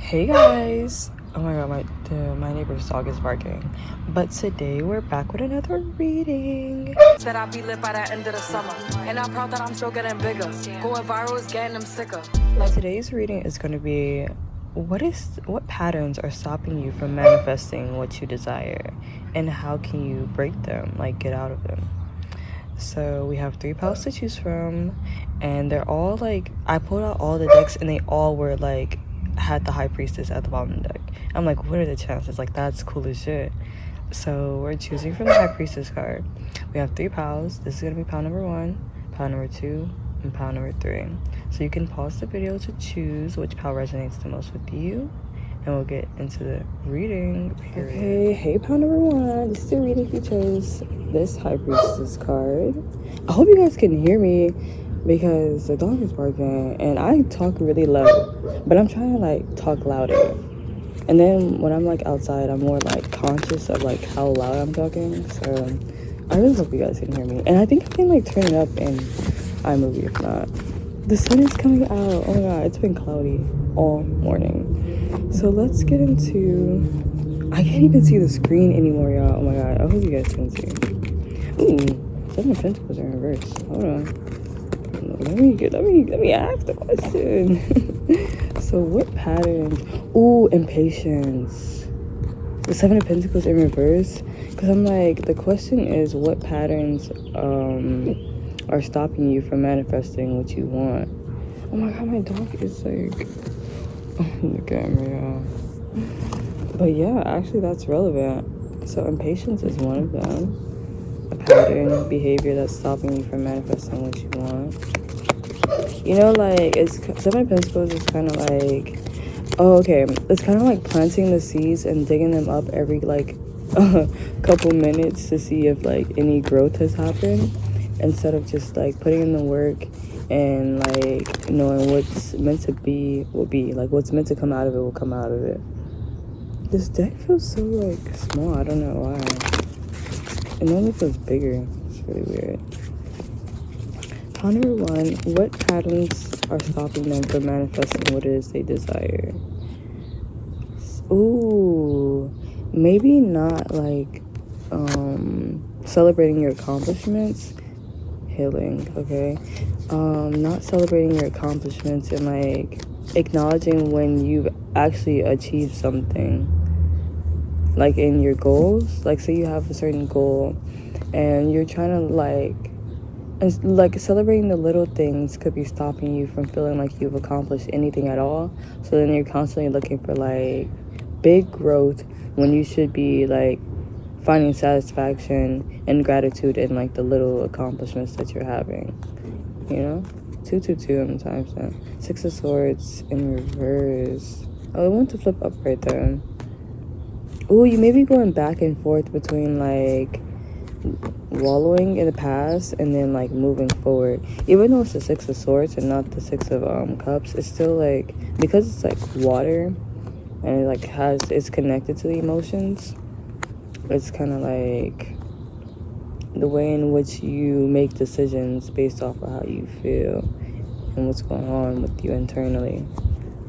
Hey guys! Oh my god, my neighbor's dog is barking. But today we're back with another reading. Said I'd be lit by the end of the summer. And I'm proud that I'm still getting bigger. Going viral is getting them sicker. Today's reading is going to be what patterns are stopping you from manifesting what you desire, and how can you break them, like get out of them. So we have 3 piles to choose from, and they're all like, I pulled out all the decks and they all were like had the High Priestess at the bottom of the deck. I'm like, what are the chances? Like, that's cool as shit. So we're choosing from the High Priestess card. We have 3 piles. This is gonna be pile number 1, pile number 2, and pile number 3. So you can pause the video to choose which pile resonates the most with you, and we'll get into the reading. Okay, hey, pile number 1. This is the reading if you chose this High Priestess card. I hope you guys can hear me because the dog is barking and I talk really low, but I'm trying to like talk louder. And then when I'm like outside, I'm more like conscious of like how loud I'm talking. So I really hope you guys can hear me. And I think I can like turn it up in iMovie if not. The sun is coming out. Oh my god, it's been cloudy all morning. So let's get into, I can't even see the screen anymore, y'all. Oh my god, I hope you guys can see. Ooh, 7 of Pentacles are in reverse. Hold on. Let me ask the question. So what patterns? Ooh, impatience. The 7 of Pentacles in reverse. Because I'm like, the question is, what patterns are stopping you from manifesting what you want? Oh my god, my dog is like, look at me, y'all. But yeah, actually that's relevant. So impatience is one of them. A pattern, behavior that's stopping you from manifesting what you want. You know, like, it's 7 of Pentacles is kind of like, oh, okay, it's kind of like planting the seeds and digging them up every like couple minutes to see if like any growth has happened, instead of just like putting in the work and like knowing what's meant to be will be, like what's meant to come out of it will come out of it. This deck feels so like small. I don't know why. It normally feels bigger. It's really weird. Pile number 1, what patterns are stopping them from manifesting what it is they desire? Ooh, maybe not like celebrating your accomplishments. Healing, okay? Not celebrating your accomplishments and like acknowledging when you've actually achieved something, like in your goals. Like, say you have a certain goal and you're trying to like celebrating the little things could be stopping you from feeling like you've accomplished anything at all. So then you're constantly looking for like big growth when you should be like finding satisfaction and gratitude in like the little accomplishments that you're having, you know? 222 on the timestamp. 6 of Swords in reverse. Oh, I want to flip up right there. Ooh, you may be going back and forth between like wallowing in the past and then like moving forward. Even though it's the 6 of Swords and not the 6 of Cups, it's still like, because it's like water and it like it's connected to the emotions. It's kind of like the way in which you make decisions based off of how you feel and what's going on with you internally,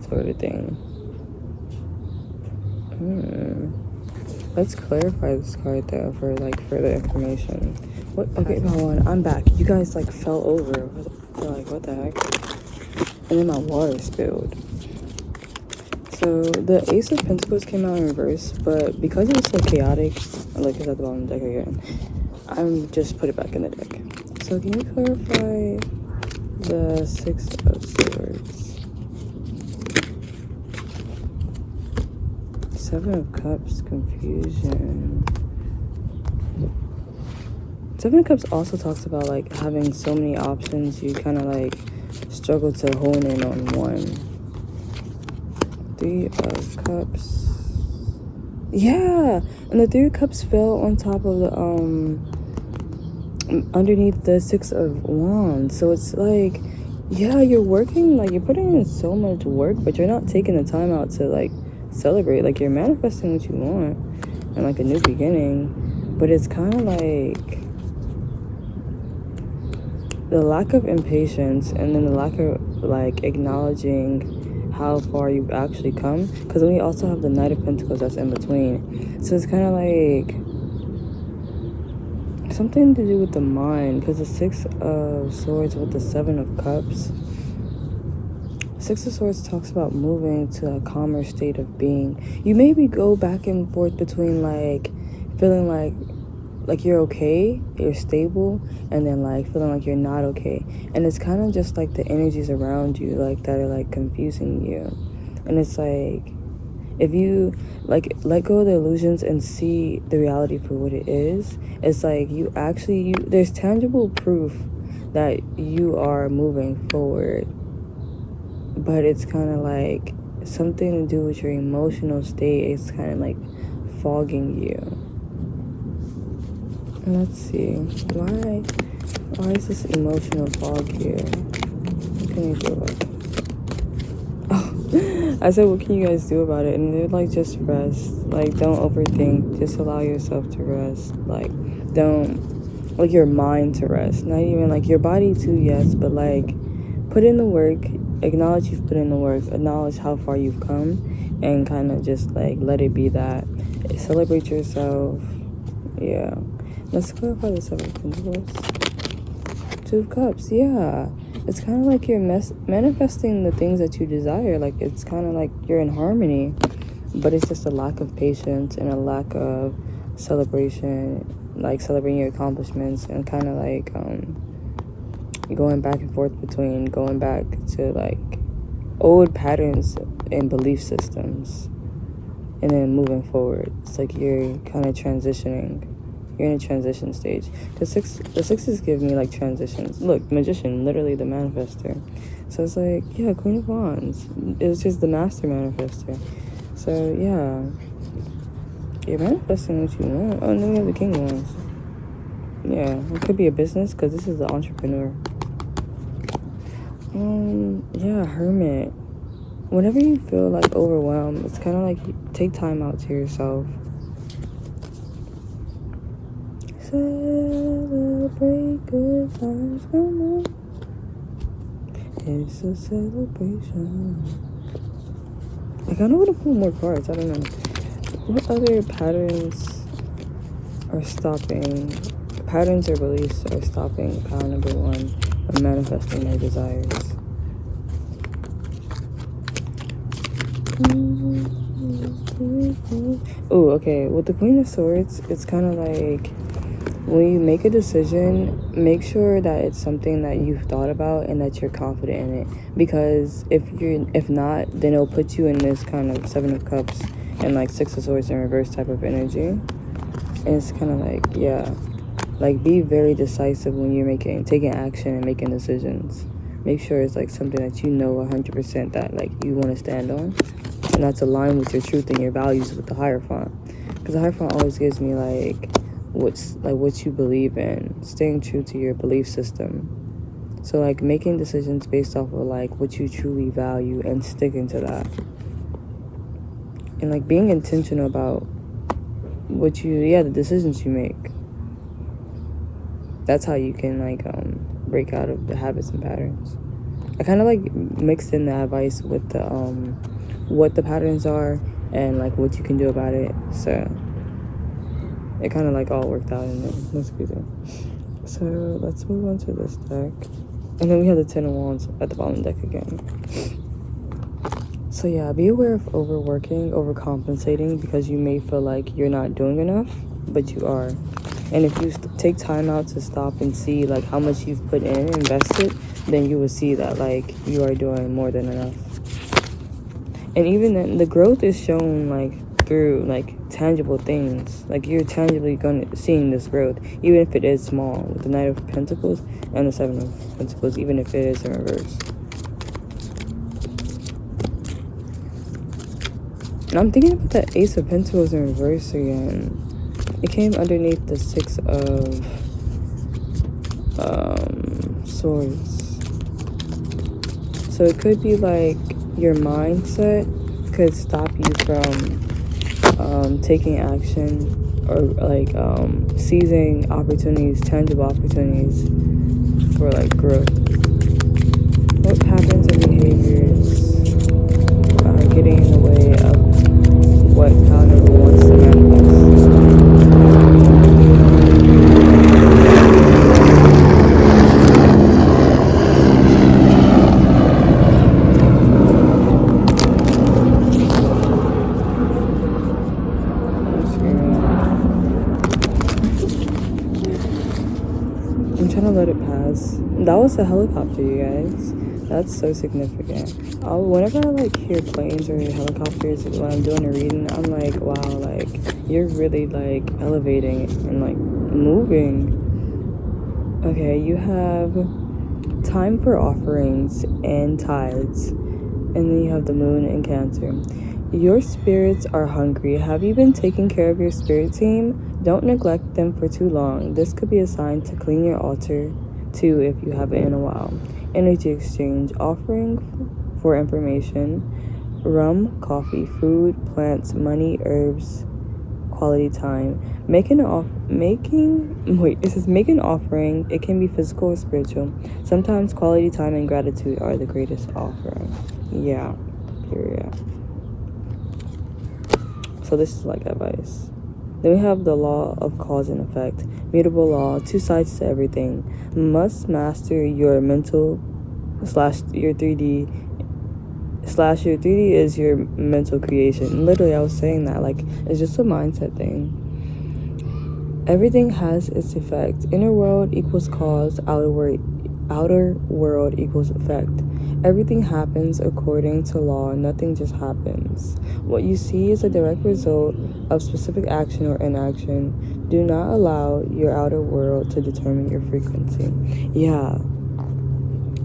sort of thing. Let's clarify this card though for like further information. What? Okay, hold on. I'm back. You guys like fell over. Like, what the heck? And then my water spilled. So the Ace of Pentacles came out in reverse, but because it was so chaotic, like it's at the bottom of the deck again, I'm just put it back in the deck. So can you clarify the 6 of Swords? 7 of Cups, confusion. 7 of Cups also talks about like having so many options, you kind of like struggle to hone in on one. 3 of Cups. Yeah, and the 3 of Cups fell on top of the underneath the 6 of Wands. So it's like, yeah, you're working, like you're putting in so much work, but you're not taking the time out to like celebrate. Like, you're manifesting what you want and like a new beginning, but it's kind of like the lack of impatience and then the lack of like acknowledging how far you've actually come, because we also have the Knight of Pentacles that's in between. So it's kind of like something to do with the mind, because the Six of Swords with the Seven of Cups. Six of Swords talks about moving to a calmer state of being. You maybe go back and forth between like feeling like you're okay, you're stable, and then like feeling like you're not okay. And it's kind of just like the energies around you like that are like confusing you. And it's like, if you like let go of the illusions and see the reality for what it is, it's like there's tangible proof that you are moving forward. But it's kind of like something to do with your emotional state. It's kind of like fogging you. Let's see. Why is this emotional fog here? What can you do about it? Oh, I said, what can you guys do about it? And they're like, just rest. Like, don't overthink. Just allow yourself to rest. Like, don't, like, your mind to rest. Not even like your body too, yes, but like, put in the work. Acknowledge you've put in the work. Acknowledge how far you've come, and kind of just like let it be that. Celebrate yourself. Yeah. Let's clarify the Seven of Pentacles. Two of Cups. Yeah. It's kind of like you're manifesting the things that you desire. Like, it's kind of like you're in harmony, but it's just a lack of patience and a lack of celebration, like celebrating your accomplishments, and kind of like going back and forth between going back to like old patterns and belief systems, and then moving forward. It's like you're kind of transitioning. You're in a transition stage. The sixes give me like transitions. Look, Magician, literally the manifester. So it's like, yeah, Queen of Wands. It's just the master manifester. So yeah, you're manifesting what you want. Oh, and then we have the King of Wands. Yeah, it could be a business, because this is the entrepreneur. Yeah, Hermit. Whenever you feel like overwhelmed, it's kind of like take time out to yourself. Celebrate good times, come on. It's a celebration. I kind of want to pull more cards. I don't know. What other patterns are stopping? Patterns or beliefs are stopping pile number one from manifesting their desires. Oh, okay. With the Queen of Swords, it's kind of like, when you make a decision, make sure that it's something that you've thought about and that you're confident in it. Because if not, then it'll put you in this kind of Seven of Cups and like Six of Swords in reverse type of energy. And it's kind of like, yeah, like be very decisive when you're taking action and making decisions. Make sure it's like something that you know 100% that like you want to stand on, and that's aligned with your truth and your values with the Hierophant. Because the Hierophant always gives me like what you believe in, staying true to your belief system. So like making decisions based off of like what you truly value and sticking to that, and like being intentional about the decisions you make. That's how you can like break out of the habits and patterns. I kind of like mixed in the advice with the what the patterns are and like what you can do about it. So it kind of like all worked out in there. That's good. So let's move on to this deck. And then we have the Ten of Wands at the bottom deck again. So yeah, be aware of overworking, overcompensating, because you may feel like you're not doing enough, but you are. And if you take time out to stop and see like how much you've put in, invested, then you will see that like you are doing more than enough. And even then, the growth is shown like through like tangible things. Like you're tangibly seeing this growth, even if it is small, with the Knight of Pentacles and the Seven of Pentacles, even if it is in reverse. And I'm thinking about that Ace of Pentacles in reverse again. It came underneath the Six of Swords. So it could be like your mindset could stop you from taking action, or like seizing opportunities, tangible opportunities for like growth. What patterns and behaviors getting in the way of what pile number wants to manifest. I'm trying to let it pass. That was a helicopter, you guys. That's so significant. Whenever I like hear planes or helicopters when I'm doing a reading, I'm like, wow, like you're really like elevating and like moving. Okay, you have time for offerings and tithes, and then you have the moon in Cancer. Your spirits are hungry. Have you been taking care of your spirit team? Don't neglect them for too long. This could be a sign to clean your altar too if you haven't in a while. Energy exchange, offering for information, rum, coffee, food, plants, money, herbs, quality time. Make an offering. It can be physical or spiritual. Sometimes quality time and gratitude are the greatest offering. Yeah, period. So this is like advice. Then we have the law of cause and effect. Mutable law, two sides to everything. Must master your mental / your 3D / your 3D is your mental creation. Literally, I was saying that. Like, it's just a mindset thing. Everything has its effect. Inner world equals cause, outer world equals effect. Everything happens according to law. Nothing just happens. What you see is a direct result of specific action or inaction. Do not allow your outer world to determine your frequency. Yeah,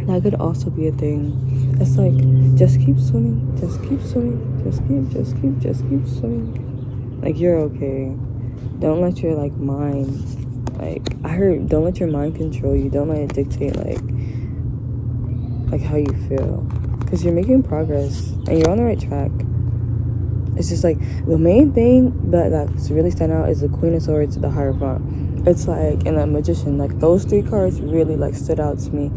that could also be a thing. It's like, just keep swimming, just keep swimming, just keep swimming. Like, you're okay. Don't let your like mind, like I heard, don't let your mind control you. Don't let it dictate like how you feel, because you're making progress and you're on the right track. It's just like the main thing that's really standing out is the Queen of Swords, the Hierophant. It's like, and the Magician, like those three cards really like stood out to me,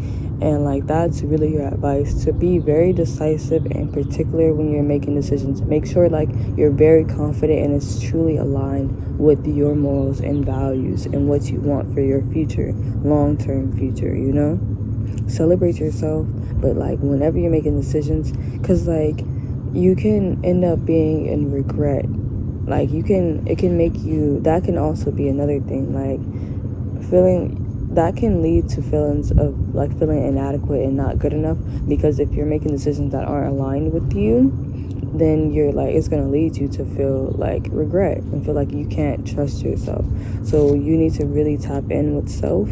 and like that's really your advice, to be very decisive and particular when you're making decisions. Make sure like you're very confident and it's truly aligned with your morals and values and what you want for your future, long-term future, you know? Celebrate yourself, but like whenever you're making decisions, because like you can end up being in regret. Like it can make you, that can also be another thing, like feeling that can lead to feelings of like feeling inadequate and not good enough, because if you're making decisions that aren't aligned with you, then you're like, it's going to lead you to feel like regret and feel like you can't trust yourself. So you need to really tap in with self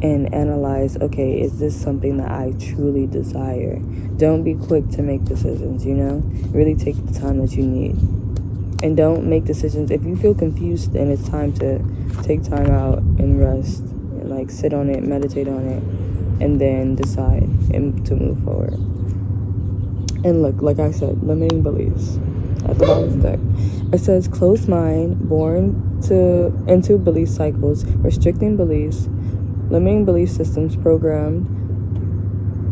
and analyze, okay, is this something that I truly desire? Don't be quick to make decisions, you know? Really take the time that you need. And don't make decisions. If you feel confused, then it's time to take time out and rest and like sit on it, meditate on it, and then decide and to move forward. And look, like I said, limiting beliefs at the bottom of the deck. It says closed mind, born into belief cycles, restricting beliefs, limiting belief systems,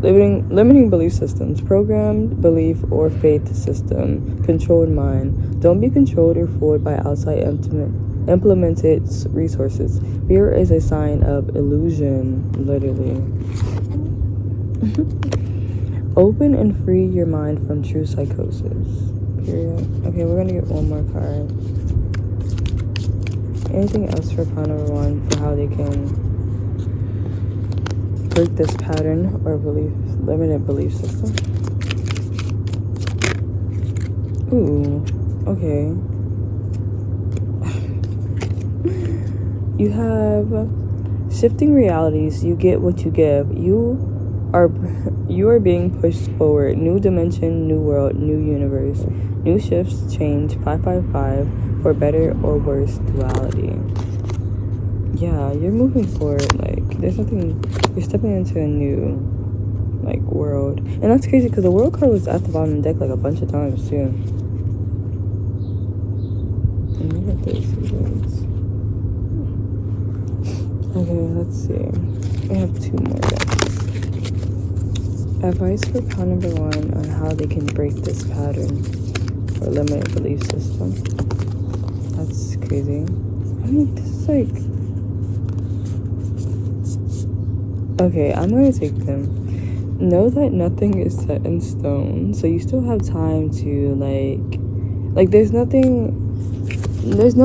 limiting belief systems, programmed belief or faith system, controlled mind. Don't be controlled or fooled by outside implemented resources. Fear is a sign of illusion, literally. Open and free your mind from true psychosis. Period. Okay, we're gonna get one more card. Anything else for pile number 1 for how they can break this pattern or limited belief system? Ooh, okay. You have shifting realities. You get what you give. You are being pushed forward. New dimension, new world, new universe. New shifts, change. 555 for better or worse duality. Yeah, you're moving forward. Like there's something, you're stepping into a new like world. And that's crazy because the world card was at the bottom of the deck like a bunch of times too. And look at this. Okay, let's see. I have 2 more decks. Advice for pile number 1 on how they can break this pattern. or limited belief system. That's crazy. I mean, this is like... Okay, I'm gonna take them. Know that nothing is set in stone, so you still have time to like there's no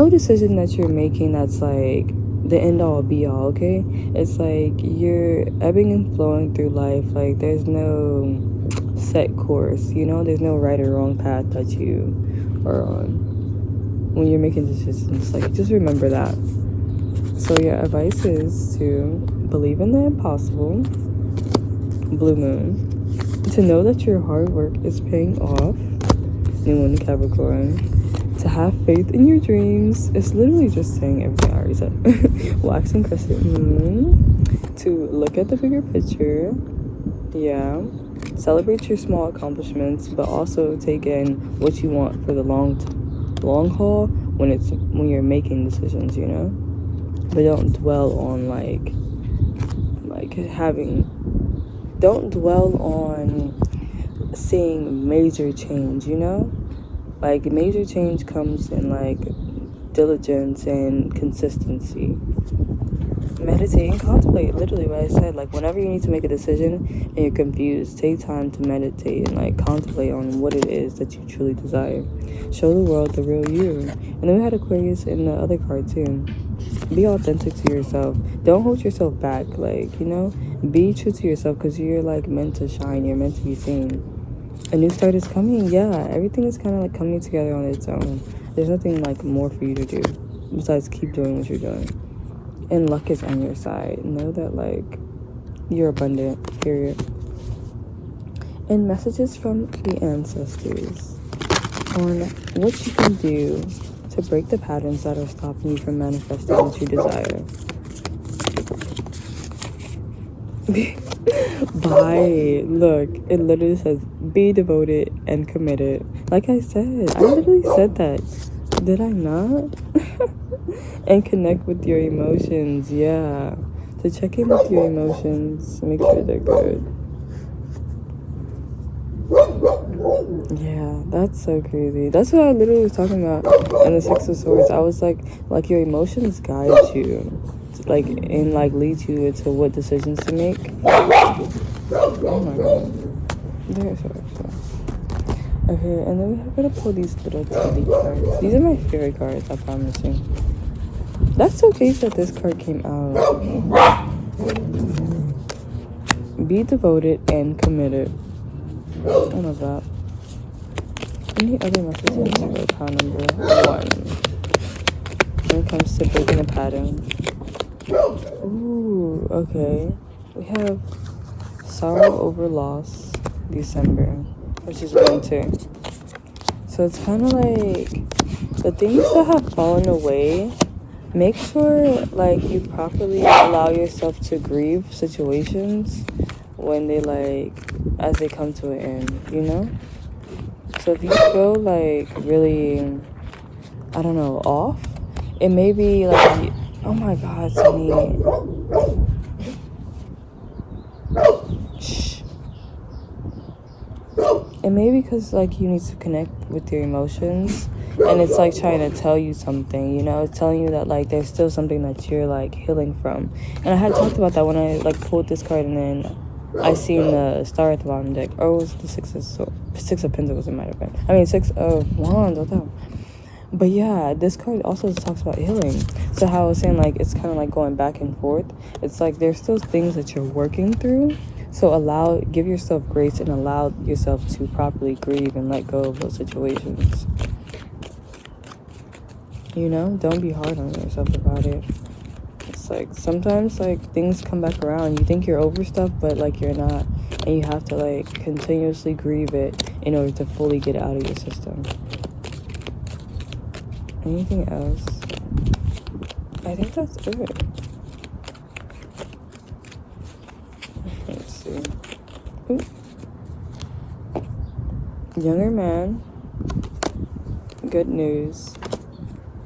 decision that you're making that's like the end all be all, okay? It's like you're ebbing and flowing through life. Like there's no set course, you know? There's no right or wrong path that you are on when you're making decisions. Like, just remember that. So your advice is to believe in the impossible, blue moon, to know that your hard work is paying off, new moon in Capricorn, to have faith in your dreams. It's literally just saying everything I already said. Waxing crescent moon, to look at the bigger picture. Yeah, celebrate your small accomplishments, but also take in what you want for the long haul when you're making decisions, you know. But don't dwell on don't dwell on seeing major change, you know. Like major change comes in like diligence and consistency. Meditate and contemplate, literally what I said. Like whenever you need to make a decision and you're confused, take time to meditate and like contemplate on what it is that you truly desire. Show the world the real you. And then we had Aquarius in the other card too. Be authentic to yourself. Don't hold yourself back. Like, you know, be true to yourself, because you're like meant to shine. You're meant to be seen. A new start is coming. Yeah, everything is kind of like coming together on its own. There's nothing like more for you to do besides keep doing what you're doing. And luck is on your side. Know that like you're abundant, period. And messages from the ancestors on what you can do to break the patterns that are stopping you from manifesting what you desire. Bye. Look, it literally says be devoted and committed. Like I said, I literally said that. Did I not? And connect with your emotions. Yeah. So check in with your emotions. Make sure they're good. Yeah, that's so crazy. That's what I literally was talking about in the Six of Swords. I was like your emotions guide you, like, and like lead you into what decisions to make. Oh my god, they're so extra. Okay, and then we're gonna pull these little teddy cards. These are my favorite cards, I promise you. That's so crazy that this card came out. Be devoted and committed. I love that. Any other messages for pile number 1 when it comes to breaking a pattern? Ooh, okay. We have sorrow over loss, December, which is winter. So it's kind of like the things that have fallen away. Make sure like you properly allow yourself to grieve situations when they as they come to an end, you know? So if you feel like really, I don't know, off, it may be like, oh my god, Sunny. Shh. It may be because like you need to connect with your emotions, and it's like trying to tell you something, you know? It's telling you that like there's still something that you're like healing from. And I had talked about that when I like pulled this card, and then I seen the Star at the bottom deck. Or was the Six of Pentacles, it might have been. I mean, 6 of Wands, what the hell? But yeah, this card also talks about healing. So how I was saying, like, it's kind of like going back and forth. It's like there's still things that you're working through. So give yourself grace and allow yourself to properly grieve and let go of those situations. You know, don't be hard on yourself about it. It's like sometimes like things come back around. You think you're over stuff, but like you're not, and you have to like continuously grieve it in order to fully get it out of your system. Anything else? I think that's it. Let's see. Ooh. Younger man. Good news.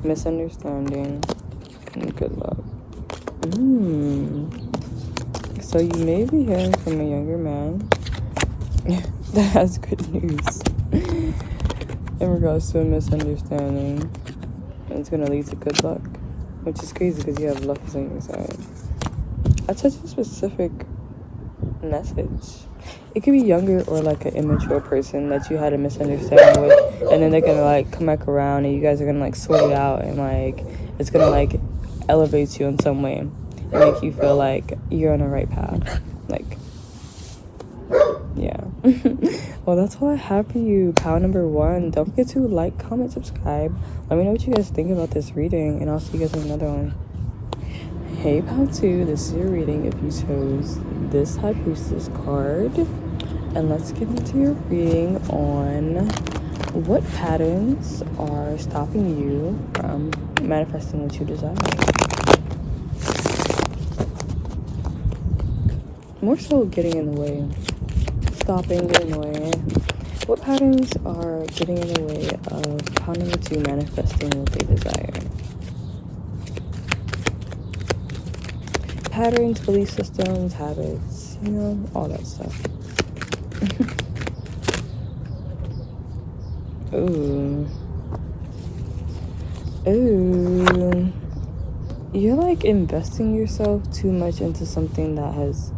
Misunderstanding. And good luck. So you may be hearing from a younger man that has good news. in regards to a misunderstanding, and it's gonna lead to good luck, which is crazy because you have luck on your side. That's such a specific message. It could be younger or like an immature person that you had a misunderstanding with, and then they're gonna like come back around and you guys are gonna like sort it out, and like it's gonna like elevate you in some way and make you feel like you're on the right path. Like, yeah. Well, that's all I have for you, pal number 1. Don't forget to like, comment, subscribe. Let me know what you guys think about this reading, and I'll see you guys in another one. Hey, pal 2, this is your reading if you chose this High Priestess card. And let's get into your reading on what patterns are stopping you from manifesting what you desire. More so getting in the way. Stopping, getting in the way. What patterns are getting in the way of pal number 2 manifesting what they desire? Patterns, belief systems, habits, you know, all that stuff. Ooh. You're like investing yourself too much into something that has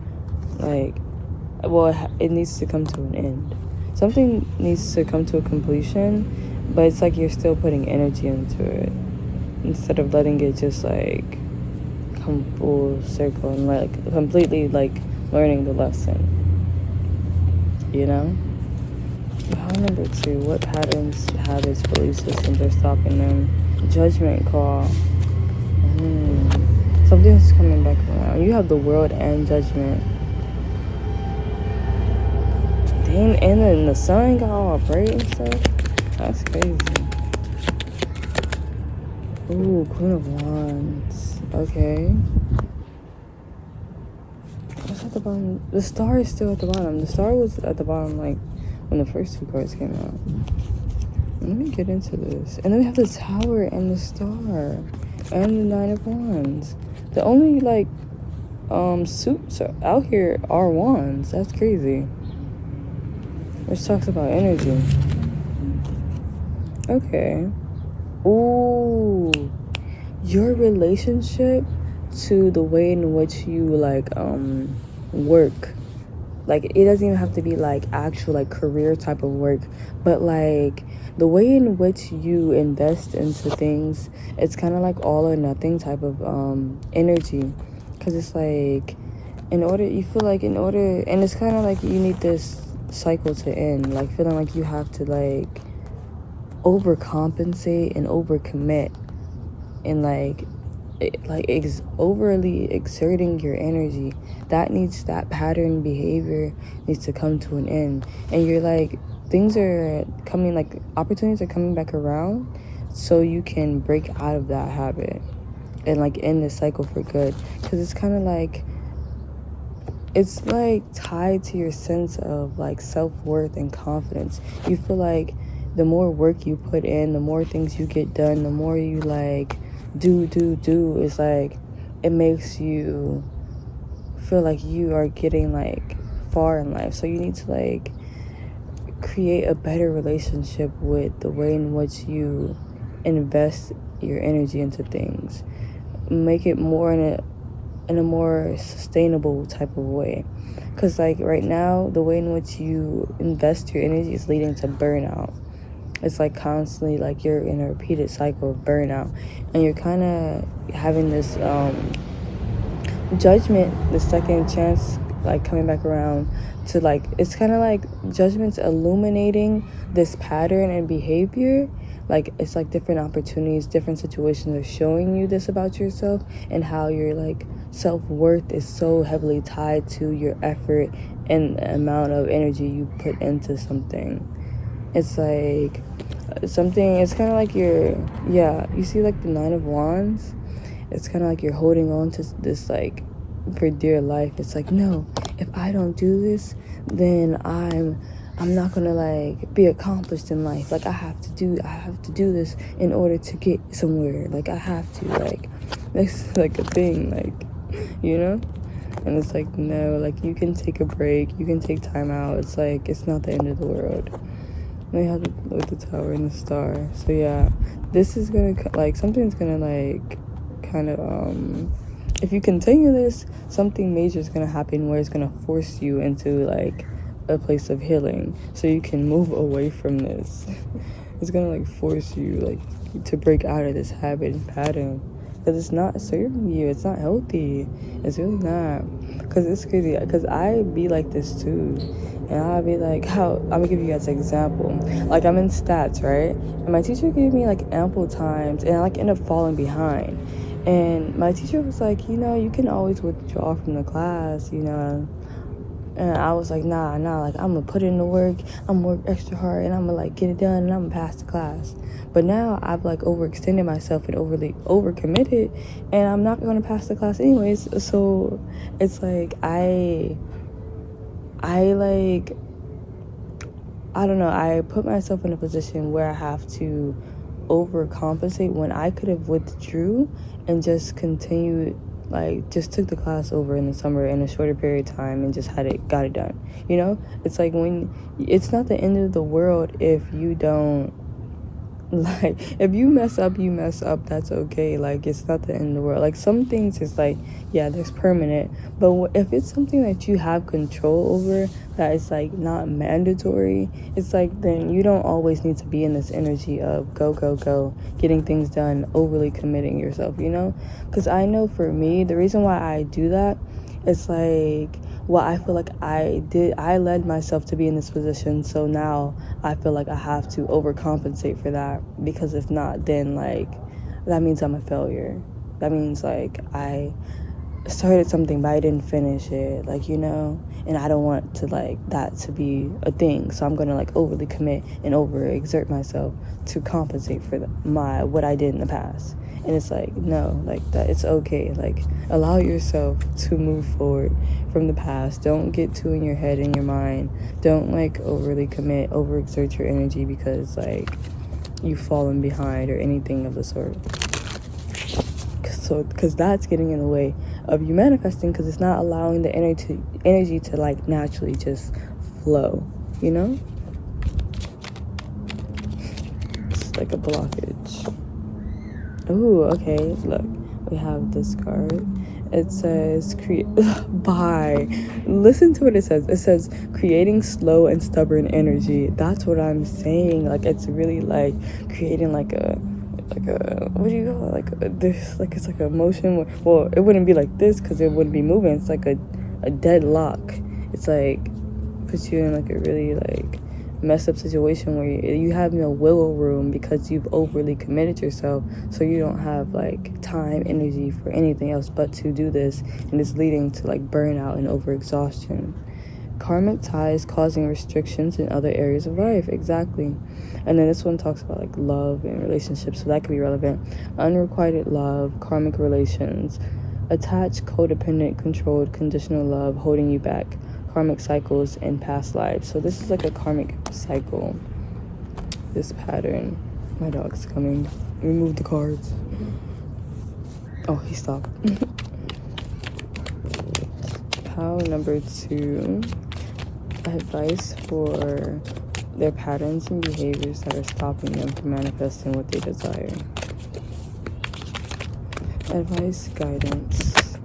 like, well, it needs to come to an end. Something needs to come to a completion, but it's like you're still putting energy into it instead of letting it just like come full circle and like completely like learning the lesson, you know? Pal number 2, what patterns, habits, belief systems are stopping them? Judgment call. Something's coming back around. You have the world and judgment. Damn, and then the sun got all bright and stuff. That's crazy. Ooh, Queen of Wands. Okay. What's at the bottom? The star is still at the bottom. The star was at the bottom like when the first 2 cards came out. Let me get into this. And then we have the Tower and the Star and the 9 of Wands. The only like suits out here are wands. That's crazy. Which talks about energy. Okay. Ooh. Your relationship to the way in which you like work. Like, it doesn't even have to be like actual like career type of work, but like the way in which you invest into things, it's kind of like all or nothing type of energy, because it's like and it's kind of like you need this cycle to end, like feeling like you have to like overcompensate and overcommit and overly exerting your energy. That pattern behavior needs to come to an end, and you're like things are coming, like opportunities are coming back around, so you can break out of that habit and like end this cycle for good, because it's kind of like it's like tied to your sense of like self-worth and confidence. You feel like the more work you put in, the more things you get done, the more you like do, it's like it makes you feel like you are getting like far in life. So you need to like create a better relationship with the way in which you invest your energy into things. Make it more in a more sustainable type of way, because like right now the way in which you invest your energy is leading to burnout. It's like constantly like you're in a repeated cycle of burnout, and you're kind of having this judgment, the second chance like coming back around to like, it's kind of like judgment's illuminating this pattern and behavior. Like it's like different opportunities, different situations are showing you this about yourself, and how your like self-worth is so heavily tied to your effort and the amount of energy you put into something. It's like something, it's kind of like you see like the 9 of Wands. It's kind of like you're holding on to this like for dear life. It's like, no, if I don't do this, then I'm not gonna like be accomplished in life. Like I have to do this in order to get somewhere. Like I have to, like this is like a thing, like, you know. And it's like, no, like you can take a break, you can take time out. It's like, it's not the end of the world. They have like the tower and the star. So yeah, this is gonna like something's gonna like kind of if you continue this, something major is gonna happen where it's gonna force you into like a place of healing, so you can move away from this. It's gonna like force you like to break out of this habit and pattern, because it's not serving you. It's not healthy. It's really not. Because it's crazy, because I be like this too. And I'll be like, how, I'm gonna give you guys an example. Like, I'm in stats, right? And my teacher gave me like ample times, and I like end up falling behind. And my teacher was like, you know, you can always withdraw from the class, you know. And I was like, nah, like, I'm gonna put in the work, I'm gonna work extra hard, and I'm gonna like get it done, and I'm gonna pass the class. But now I've like overextended myself and overly overcommitted, and I'm not gonna pass the class anyways. So it's like I like, I don't know, I put myself in a position where I have to overcompensate when I could have withdrew and just continued, like just took the class over in the summer in a shorter period of time and just got it done. You know, it's like, when it's not the end of the world if you don't, like, if you mess up, that's okay. Like, it's not the end of the world. Like, some things is like, yeah, there's permanent, but if it's something that you have control over, that is like not mandatory, it's like, then you don't always need to be in this energy of go, getting things done, overly committing yourself, you know? Because I know for me, the reason why I do that, it's like, well, I feel like I led myself to be in this position, so now I feel like I have to overcompensate for that, because if not, then like that means I'm a failure. That means like I started something but I didn't finish it, like, you know, and I don't want to like that to be a thing, so I'm gonna like overly commit and overexert myself to compensate for what I did in the past. And it's like, no, like that, it's okay. Like, allow yourself to move forward from the past. Don't get too in your head and your mind. Don't like overly commit, overexert your energy because like you've fallen behind or anything of the sort. Because that's getting in the way of you manifesting, because it's not allowing the energy to like naturally just flow, you know? It's like a blockage. Ooh, okay, look, we have this card. It says bye. Listen to what it says. It says creating slow and stubborn energy. That's what I'm saying. Like, it's really like creating like a what do you call it? Like this, like it's like a motion. Well, it wouldn't be like this because it wouldn't be moving. It's like a deadlock. It's like puts you in like a really like messed up situation where you have no wiggle room because you've overly committed yourself, so you don't have like time, energy for anything else but to do this, and it's leading to like burnout and overexhaustion. Karmic ties causing restrictions in other areas of life. Exactly. And then this one talks about like love and relationships, so that could be relevant. Unrequited love, karmic relations, attached, codependent, controlled, conditional love holding you back, karmic cycles and past lives. So this is like a karmic cycle, this pattern. My dog's coming. Remove the cards. Oh, he stopped. Pile number 2, advice for their patterns and behaviors that are stopping them from manifesting what they desire. Advice, guidance.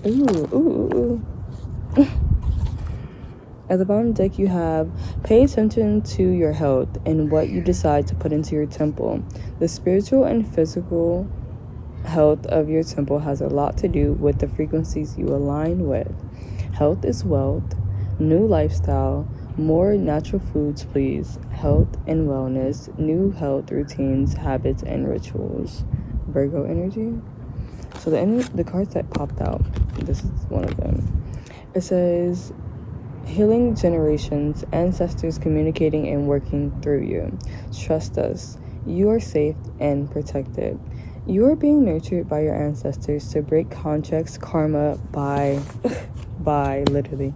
Ooh. At the bottom deck, you have pay attention to your health and what you decide to put into your temple. The spiritual and physical health of your temple has a lot to do with the frequencies you align with. Health is wealth. New lifestyle. More natural foods, please. Health and wellness. New health routines, habits, and rituals. Virgo energy. So the cards that popped out, this is one of them. It says, healing generations, ancestors communicating and working through you. Trust us. You are safe and protected. You are being nurtured by your ancestors to break contracts, karma, by literally,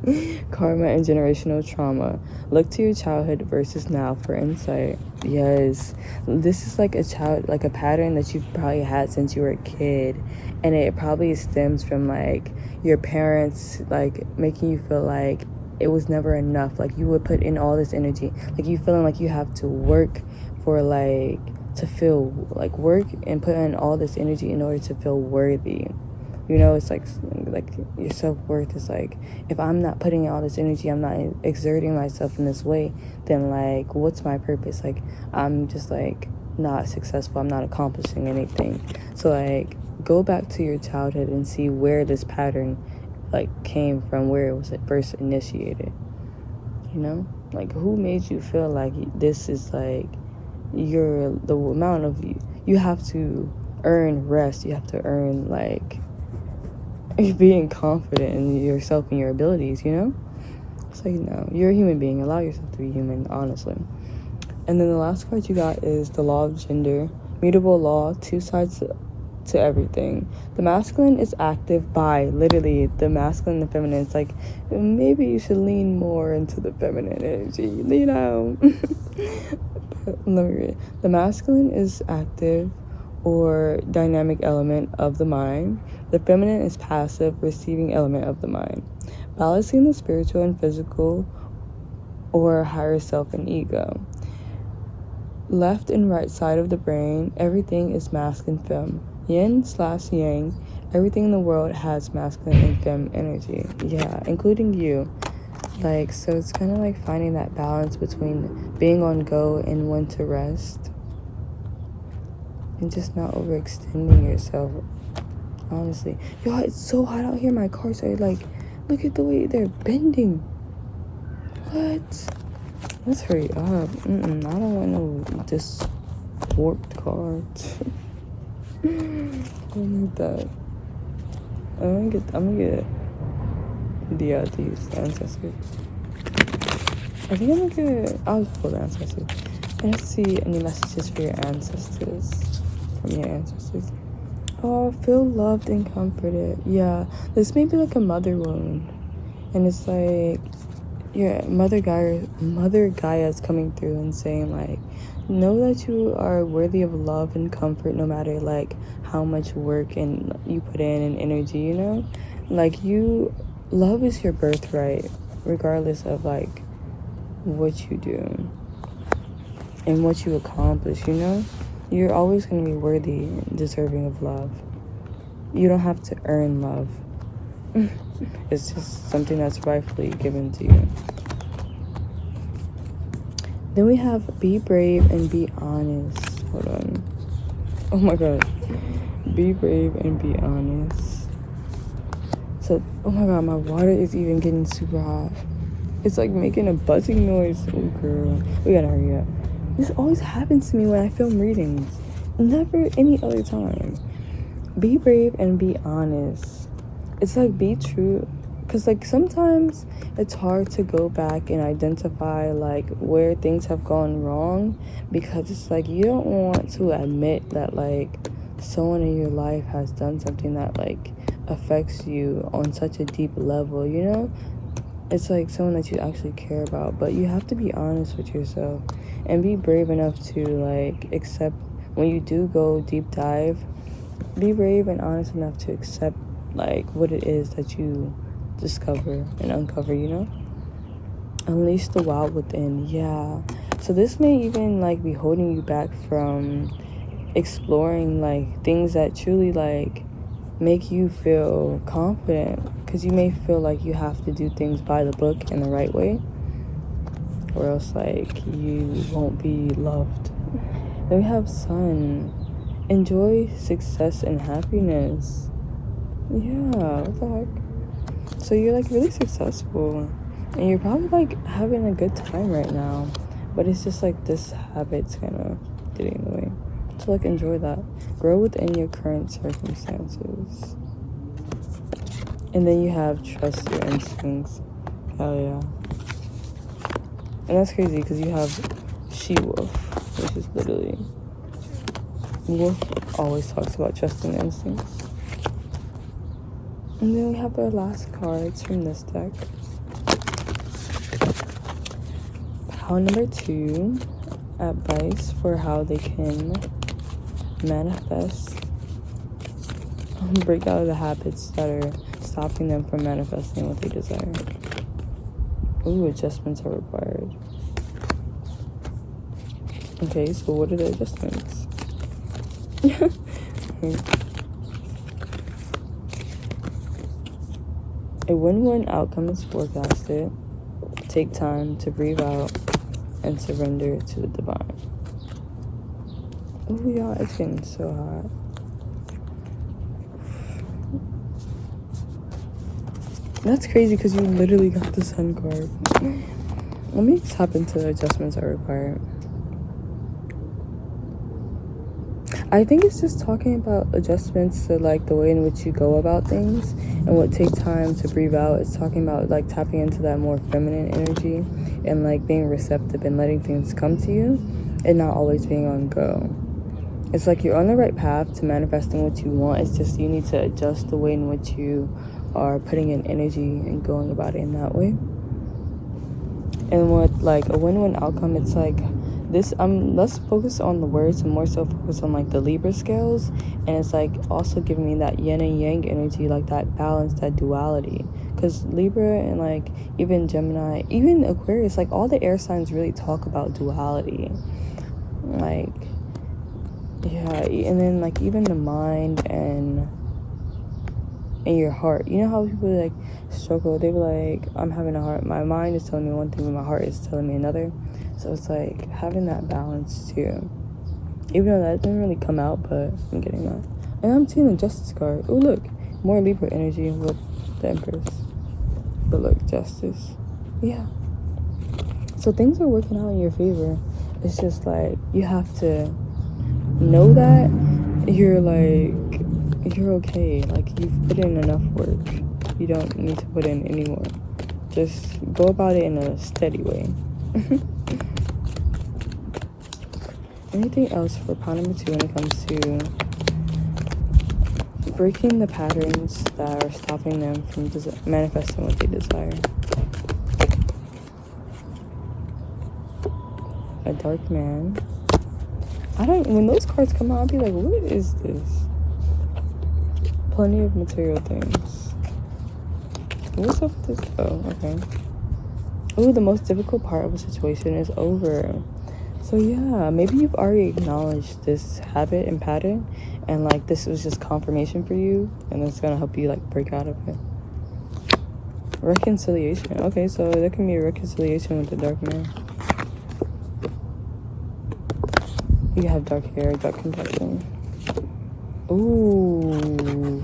karma and generational trauma. Look to your childhood versus now for insight. Yes, this is like a pattern that you've probably had since you were a kid, and it probably stems from like your parents like making you feel like it was never enough. Like, you would put in all this energy, like you feeling like you have to work for, like, to feel like work and put in all this energy in order to feel worthy. You know, it's like your self-worth is like, if I'm not putting in all this energy, I'm not exerting myself in this way, then like, what's my purpose? Like, I'm just like not successful, I'm not accomplishing anything. So like, go back to your childhood and see where this pattern like came from, where it was first initiated. You know, like, who made you feel like this is like the amount of you have to earn rest, you have to earn like being confident in yourself and your abilities, you know? It's like, no, you're a human being, allow yourself to be human, honestly. And then the last card you got is the law of gender, mutable law, two sides to everything. The masculine is active by literally the masculine and the feminine. It's like, maybe you should lean more into the feminine energy, you know? Let me read. The masculine is active or dynamic element of the mind. The feminine is passive, receiving element of the mind. Balancing the spiritual and physical or higher self and ego. Left and right side of the brain, everything is masculine and femme. Yin/yang, everything in the world has masculine and femme energy. Yeah, including you. Like, so it's kind of like finding that balance between being on go and when to rest. And just not overextending yourself, honestly. Yo, it's so hot out here. My cars are like, look at the way they're bending. What? Let's hurry up. I don't want no just warped cars. I don't need that. I'm gonna get these ancestors. I think I'm gonna I'll pull the ancestors. And let's see any messages for your ancestors. From your ancestors. Oh, feel loved and comforted. Yeah, this may be like a mother wound, and it's like your mother Gaia is coming through and saying like, know that you are worthy of love and comfort, no matter like how much work and you put in and energy. You know, like, love is your birthright, regardless of like what you do and what you accomplish. You know, you're always going to be worthy and deserving of love. You don't have to earn love. It's just something that's rightfully given to you. Then we have be brave and be honest. Hold on. Oh my god. Be brave and be honest. So, oh my god, my water is even getting super hot. It's like making a buzzing noise. Oh girl, we gotta hurry up. This always happens to me when I film readings. Never any other time. Be brave and be honest. It's like, be true. Because like sometimes it's hard to go back and identify like where things have gone wrong, because it's like you don't want to admit that like someone in your life has done something that like affects you on such a deep level, you know? It's like someone that you actually care about, but you have to be honest with yourself and be brave enough to like accept when you do go deep dive. Be brave and honest enough to accept like what it is that you discover and uncover, you know? Unleash the wild within. Yeah, so this may even like be holding you back from exploring like things that truly like make you feel confident, because you may feel like you have to do things by the book in the right way, or else like you won't be loved. Then we have sun. Enjoy success and happiness. Yeah, what the heck? So you're like really successful and you're probably like having a good time right now, but it's just like this habit's kind of getting in the way. So like, enjoy that. Grow within your current circumstances. And then you have trust your instincts. Hell yeah. And that's crazy because you have she-wolf, which is literally, wolf always talks about trusting instincts. And then we have our last cards from this deck. Pile number 2, advice for how they can manifest, break out of the habits that are stopping them from manifesting what they desire. Ooh, adjustments are required. Okay, so what are the adjustments? A win-win outcome is forecasted. Take time to breathe out and surrender to the divine. Oh, y'all, it's getting so hot. That's crazy because you literally got the sun card. Let me tap into adjustments are required. I think it's just talking about adjustments to like the way in which you go about things and what take time to breathe out. It's talking about like tapping into that more feminine energy and like being receptive and letting things come to you and not always being on go. It's like you're on the right path to manifesting what you want. It's just you need to adjust the way in which you are putting in energy and going about it in that way. And with like a win-win outcome, it's like this, I'm less focused on the words and more so focused on like the Libra scales, and it's like also giving me that yin and yang energy, like that balance, that duality, because Libra and like even Gemini, even Aquarius, like all the air signs really talk about duality, like yeah. And then like even the mind and your heart, you know how people like struggle, they be like, I'm having a heart, my mind is telling me one thing but my heart is telling me another. So it's like having that balance too, even though that didn't really come out, but I'm getting that. And I'm seeing the Justice card. Oh look, more Libra energy with the Empress, but look, Justice. Yeah, so things are working out in your favor. It's just like you have to know that you're okay, like you've put in enough work, you don't need to put in any more. Just go about it in a steady way. Anything else for pile number 2 when it comes to breaking the patterns that are stopping them from manifesting what they desire? A dark man. When those cards come out, I'll be like, what is this? Plenty of material things. What's up with this? Oh, okay. Ooh, the most difficult part of a situation is over. So yeah, maybe you've already acknowledged this habit and pattern, and like this was just confirmation for you, and it's gonna help you like break out of it. Reconciliation. Okay, so there can be a reconciliation with the dark man. You have dark hair, dark complexion. Ooh.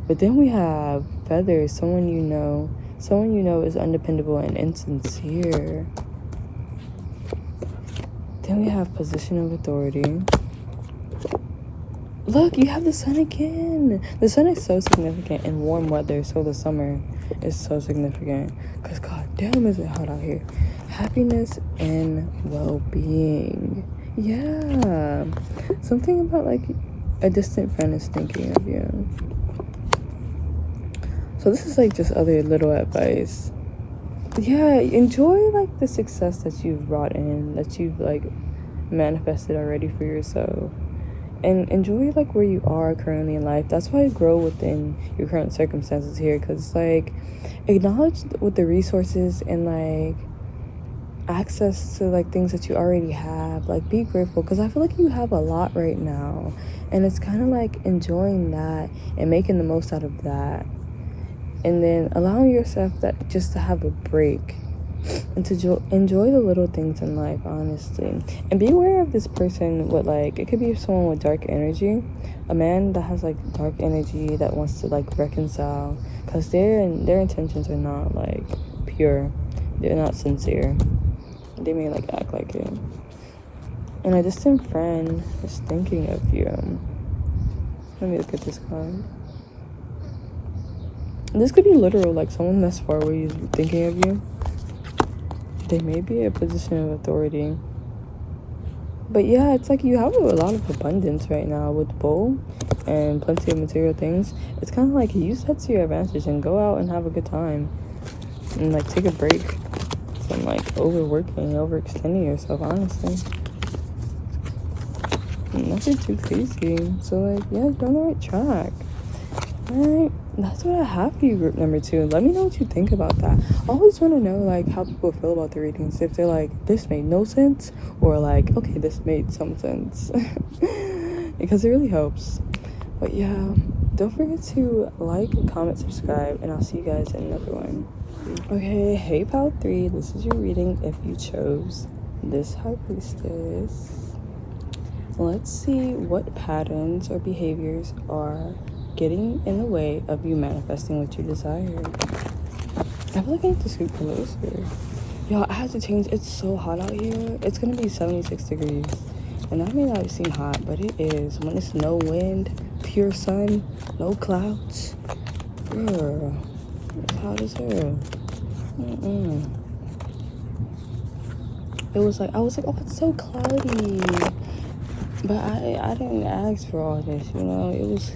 But then we have feathers. Someone you know is undependable and insincere. Then we have position of authority. Look, you have the sun again. The sun is so significant in warm weather, so the summer is so significant. Because god damn is it hot out here. Happiness and well-being. Yeah. Something about like a distant friend is thinking of you. So this is like just other little advice. Yeah, enjoy like the success that you've brought in, that you've like manifested already for yourself, and enjoy like where you are currently in life. That's why I grow within your current circumstances here, because like acknowledge with the resources and like access to like things that you already have. Like be grateful, because I feel like you have a lot right now, and it's kind of like enjoying that and making the most out of that. And then allowing yourself that just to have a break and to enjoy the little things in life, honestly. And be aware of this person with like, it could be someone with dark energy, a man that has like dark energy that wants to like reconcile, because their intentions are not like pure, they're not sincere, they may like act like it. And a distant friend is thinking of you. Let me look at this card. This could be literal, like someone that's far away is thinking of you. They may be a position of authority. But yeah, it's like you have a lot of abundance right now with Bull and plenty of material things. It's kind of like use that to your advantage and go out and have a good time. And like take a break from like overworking, overextending yourself, honestly. Nothing too crazy. So like, yeah, you're on the right track. Alright. That's what I have for you, group number 2. Let me know what you think about that. I always want to know, like, how people feel about the readings. If they're like, this made no sense, or like, okay, this made some sense. Because it really helps. But yeah, don't forget to like, comment, subscribe, and I'll see you guys in another one. Okay, hey pal 3, this is your reading if you chose this High Priestess. Let's see what patterns or behaviors are getting in the way of you manifesting what you desire. I feel like I need to scoot closer. Y'all, I have to change. It's so hot out here. It's gonna be 76 degrees. And that may not seem hot, but it is. When it's no wind, pure sun, no clouds. Girl, it's hot as hell. It was like, I was like, oh, it's so cloudy. But I didn't ask for all this, you know. It was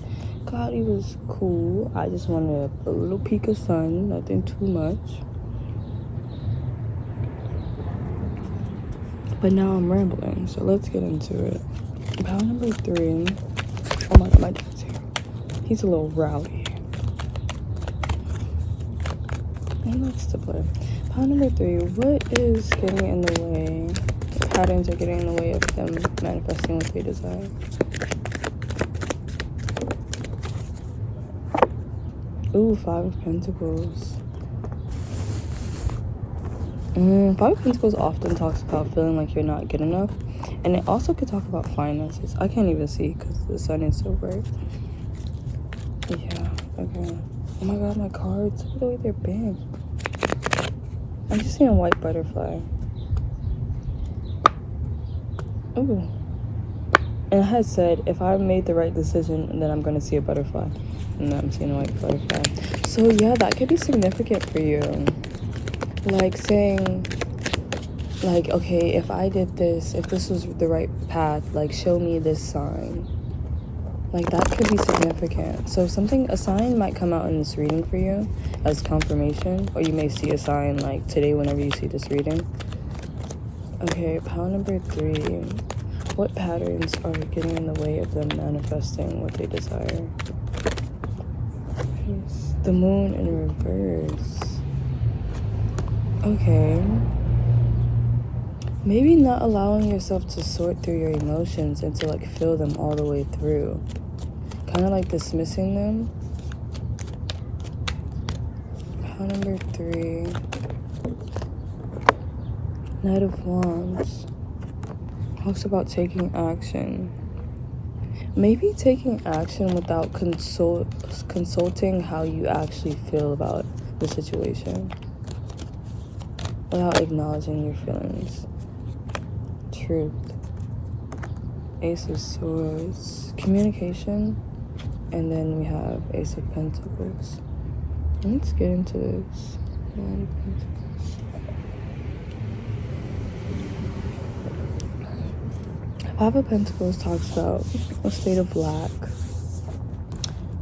cloudy, was cool. I just wanted a little peak of sun, nothing too much. But now I'm rambling, so let's get into it. Pile number 3. Oh my god, my dad's here. He's a little rowdy. He likes to play. Pile number 3. What is getting in the way? What patterns are getting in the way of them manifesting what they desire? Ooh, 5 of Pentacles. 5 of Pentacles often talks about feeling like you're not good enough. And it also could talk about finances. I can't even see because the sun is so bright. Yeah, okay. Oh my god, my cards. Look at the way they're big. I'm just seeing a white butterfly. Ooh. And I had said, if I made the right decision, then I'm going to see a butterfly. And I'm seeing a white butterfly. So yeah, that could be significant for you. Like saying, like, okay, if I did this, if this was the right path, like, show me this sign. Like, that could be significant. So a sign might come out in this reading for you as confirmation. Or you may see a sign, like, today whenever you see this reading. Okay, pile number 3. What patterns are getting in the way of them manifesting what they desire? The moon in reverse. Okay. Maybe not allowing yourself to sort through your emotions and to like feel them all the way through. Kind of like dismissing them. Pile number 3. Knight of Wands. Talks about taking action. Maybe taking action without consulting how you actually feel about the situation. Without acknowledging your feelings. Truth. Ace of Swords. Communication. And then we have Ace of Pentacles. Let's get into this. Nine of Pentacles. 5 of Pentacles talks about a state of lack.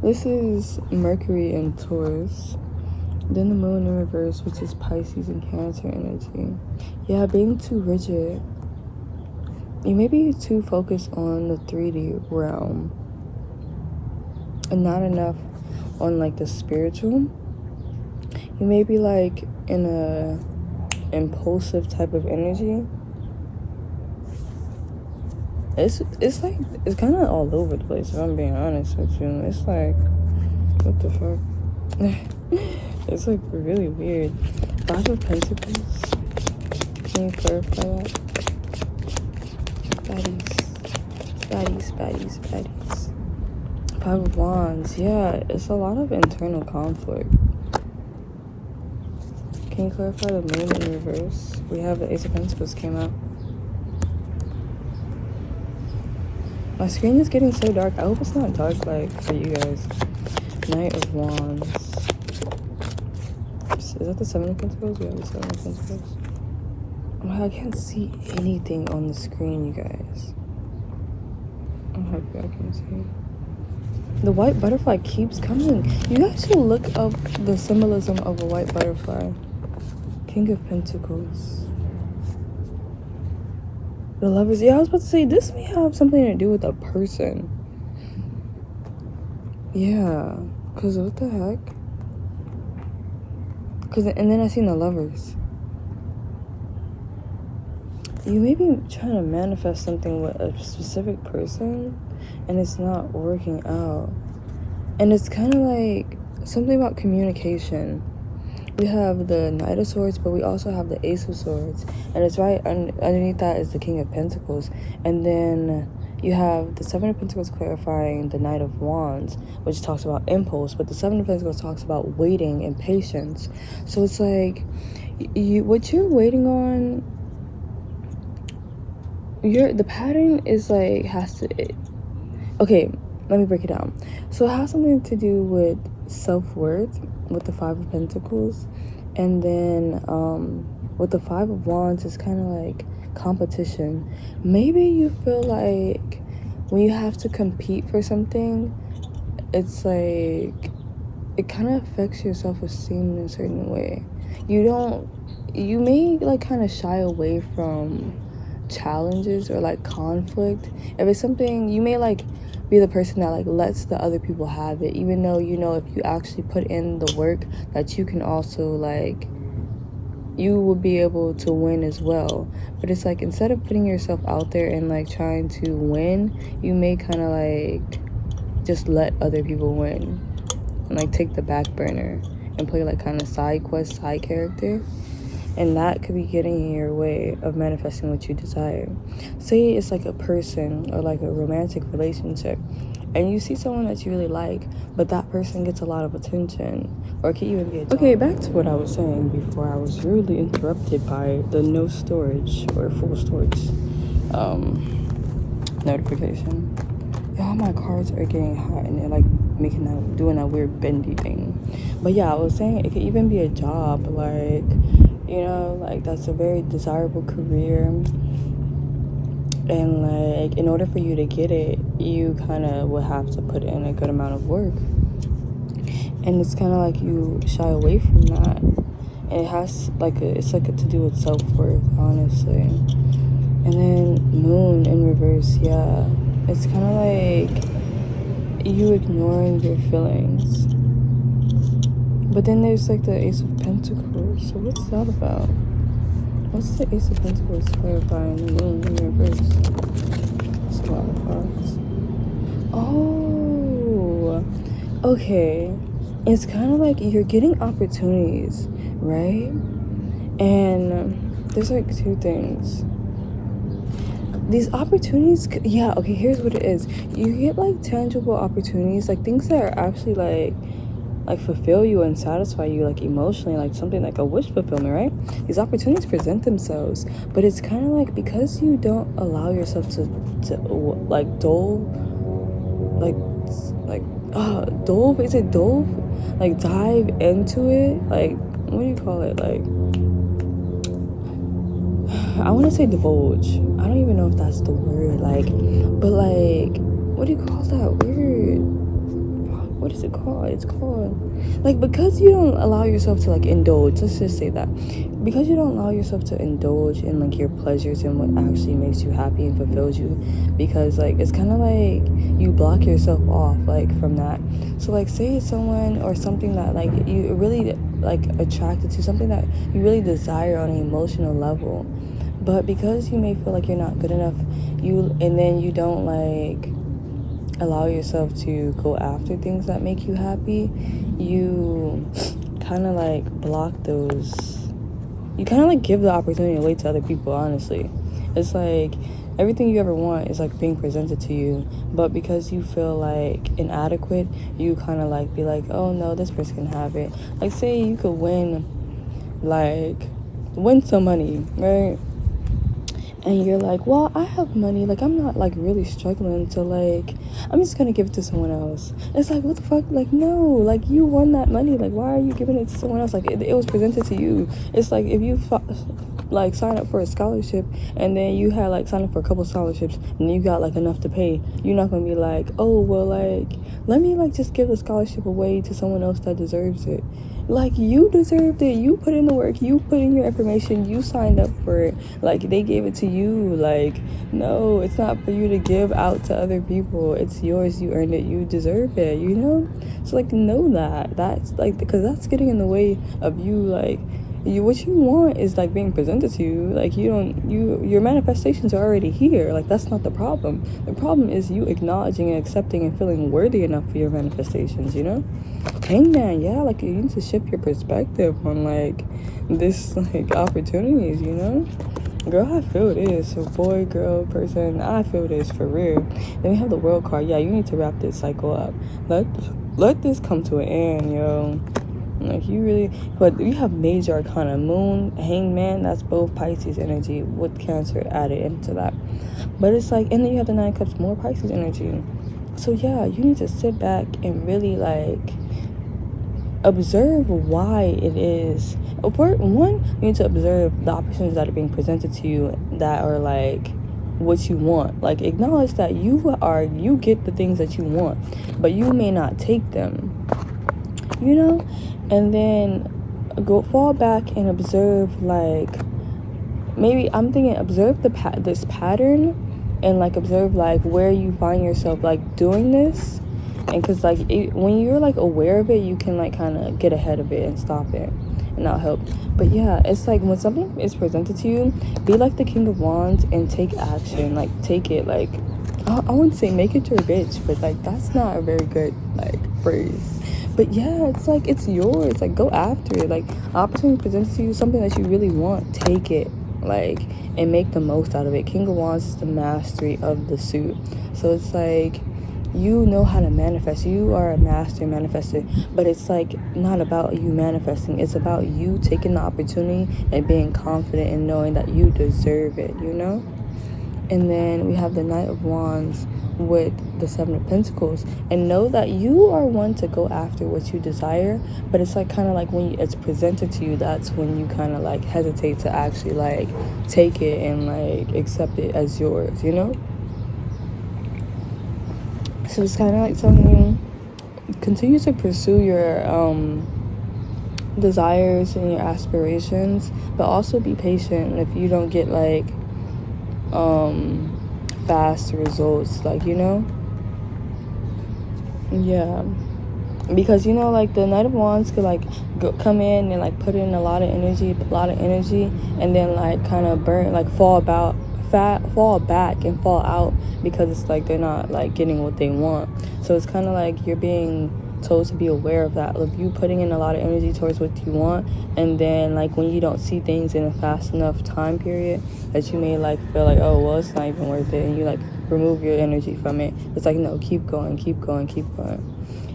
This is Mercury in Taurus. Then the moon in reverse, which is Pisces and Cancer energy. Yeah, being too rigid. You may be too focused on the 3D realm and not enough on like the spiritual. You may be like in a impulsive type of energy. It's like, it's kind of all over the place, if I'm being honest with you. It's like, what the fuck? It's like really weird. 5 of Pentacles. Can you clarify that? Baddies. 5 of Wands. Yeah, it's a lot of internal conflict. Can you clarify the moon in reverse? We have the Ace of Pentacles came out. My screen is getting so dark. I hope it's not dark like for you guys. Knight of Wands. Is that the 7 of Pentacles? We have the 7 of Pentacles. Oh my god, I can't see anything on the screen, you guys. I'm happy I can see. The white butterfly keeps coming. You guys should look up the symbolism of a white butterfly. King of Pentacles. The Lovers. Yeah, I was about to say, this may have something to do with a person. Yeah. Cause what the heck? And then I seen the Lovers. You may be trying to manifest something with a specific person, and it's not working out. And it's kind of like something about communication. We have the Knight of Swords, but we also have the Ace of Swords. And it's right underneath that is the King of Pentacles. And then you have the Seven of Pentacles clarifying the Knight of Wands, which talks about impulse. But the Seven of Pentacles talks about waiting and patience. So it's like, what you're waiting on, the pattern is like, okay, let me break it down. So it has something to do with self-worth with the Five of Pentacles, and then with the Five of Wands is kind of like competition. Maybe you feel like when you have to compete for something, it's like it kind of affects your self-esteem in a certain way. You may like kind of shy away from challenges or like conflict. If it's something, you may like be the person that like lets the other people have it, even though you know if you actually put in the work that you can also like, you will be able to win as well. But it's like, instead of putting yourself out there and like trying to win, you may kind of like just let other people win and like take the back burner and play like kind of side quest, side character. And that could be getting in your way of manifesting what you desire. Say it's like a person or like a romantic relationship, and you see someone that you really like, but that person gets a lot of attention, or it could even be a job. Okay, back to what I was saying before I was rudely interrupted by the no storage or full storage notification. Yeah, my cards are getting hot and they're like doing that weird bendy thing. But yeah, I was saying it could even be a job, like, you know, like that's a very desirable career, and like in order for you to get it, you kind of will have to put in a good amount of work, and it's kind of like you shy away from that. And it has like it's like to do with self-worth, honestly. And then Moon in reverse, yeah, it's kind of like you ignoring your feelings. But then there's like the Ace of Pentacles. So what's that about? What's the Ace of Pentacles clarifying the Moon in reverse? That's a lot of cards. Oh, okay. It's kind of like you're getting opportunities, right? And there's like two things. These opportunities, yeah, okay, here's what it is. You get like tangible opportunities, like things that are actually like fulfill you and satisfy you, like emotionally, like something like a wish fulfillment, right? These opportunities present themselves, but it's kind of like, because you don't allow yourself to like dove, is it dove? Like dive into it, like, what do you call it? Like, I want to say divulge. I don't even know if that's the word, like, but like, what do you call that word? What is it called? It's called, like, because you don't allow yourself to like indulge, let's just say that, because you don't allow yourself to indulge in like your pleasures and what actually makes you happy and fulfills you, because like it's kind of like you block yourself off like from that. So like, say it's someone or something that like you really like attracted to, something that you really desire on an emotional level, but because you may feel like you're not good enough, and then you don't like allow yourself to go after things that make you happy, you kind of like block those, you kind of like give the opportunity away to other people, honestly. It's like everything you ever want is like being presented to you, but because you feel like inadequate, you kind of like be like, oh no, this person can have it. Like, say you could win some money, right? And you're like, well, I have money, like I'm not like really struggling, so like I'm just gonna give it to someone else. It's like, what the fuck? Like, no, like you won that money, like why are you giving it to someone else? Like it was presented to you. It's like if you like sign up for a scholarship and then you had like signed up for a couple scholarships and you got like enough to pay, you're not gonna be like, oh well, like let me like just give the scholarship away to someone else that deserves it. Like, you deserved it. You put in the work. You put in your information. You signed up for it. Like, they gave it to you. Like, no, it's not for you to give out to other people. It's yours. You earned it. You deserve it, you know? So, like, know that. That's, like, because that's getting in the way of you, like, what you want is like being presented to you. Like, your manifestations are already here. Like, that's not the problem. The problem is you acknowledging and accepting and feeling worthy enough for your manifestations, you know? Hangman, yeah, like, you need to shift your perspective on like this, like, opportunities, you know? Girl, I feel this. So boy, girl, person, I feel this for real. Then we have the world card. Yeah, you need to wrap this cycle up. Let this come to an end, yo. Like, you really, but you have major arcana, moon, hangman, that's both Pisces energy with Cancer added into that. But it's like, and then you have the 9 cups, more Pisces energy. So yeah, you need to sit back and really like observe why it is. For one, you need to observe the opportunities that are being presented to you that are like what you want. Like, acknowledge that you get the things that you want, but you may not take them, you know? And then fall back and observe, like, maybe I'm thinking observe this pattern, and like observe like where you find yourself like doing this. And because like when you're like aware of it, you can like kind of get ahead of it and stop it, and that'll help. But yeah, it's like when something is presented to you, be like the King of Wands and take action. Like, take it. Like, I wouldn't say make it your bitch, but like that's not a very good like phrase. But yeah, it's like, it's yours. Like, go after it. Like, opportunity presents to you, something that you really want, take it, like, and make the most out of it. King of Wands is the mastery of the suit. So it's like, you know how to manifest. You are a master manifester. But it's like not about you manifesting. It's about you taking the opportunity and being confident and knowing that you deserve it, you know? And then we have the Knight of Wands with the 7 of Pentacles, and know that you are one to go after what you desire. But it's like kind of like when it's presented to you, that's when you kind of like hesitate to actually like take it and like accept it as yours, you know? So it's kind of like telling you, continue to pursue your desires and your aspirations, but also be patient if you don't get like fast results, like, you know? Yeah, because, you know, like the Knight of Wands could like come in and like put in a lot of energy, and then like kind of burn, like fall back and fall out, because it's like they're not like getting what they want. So it's kind of like you're being told to be aware of that, of you putting in a lot of energy towards what you want, and then like when you don't see things in a fast enough time period, that you may like feel like, oh well, it's not even worth it, and you like remove your energy from it. It's like, no, keep going.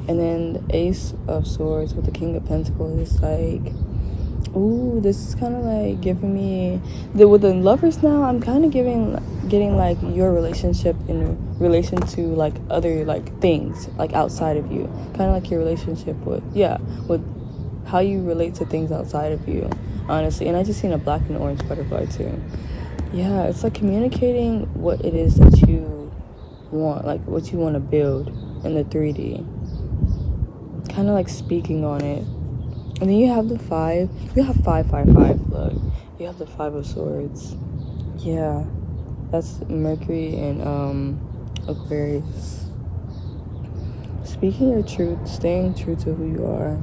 And then the Ace of Swords with the King of Pentacles is like, ooh, this is kind of like giving me with the Lovers now. I'm kind of getting like your relationship in relation to like other like things like outside of you, kind of like your relationship with how you relate to things outside of you, honestly. And I just seen a black and orange butterfly too. Yeah, it's like communicating what it is that you want, like what you want to build in the 3D, kind of like speaking on it. And then you have the 5. You have 555. Look, you have the 5 of Swords. Yeah, that's Mercury and Aquarius. Speaking your truth, staying true to who you are.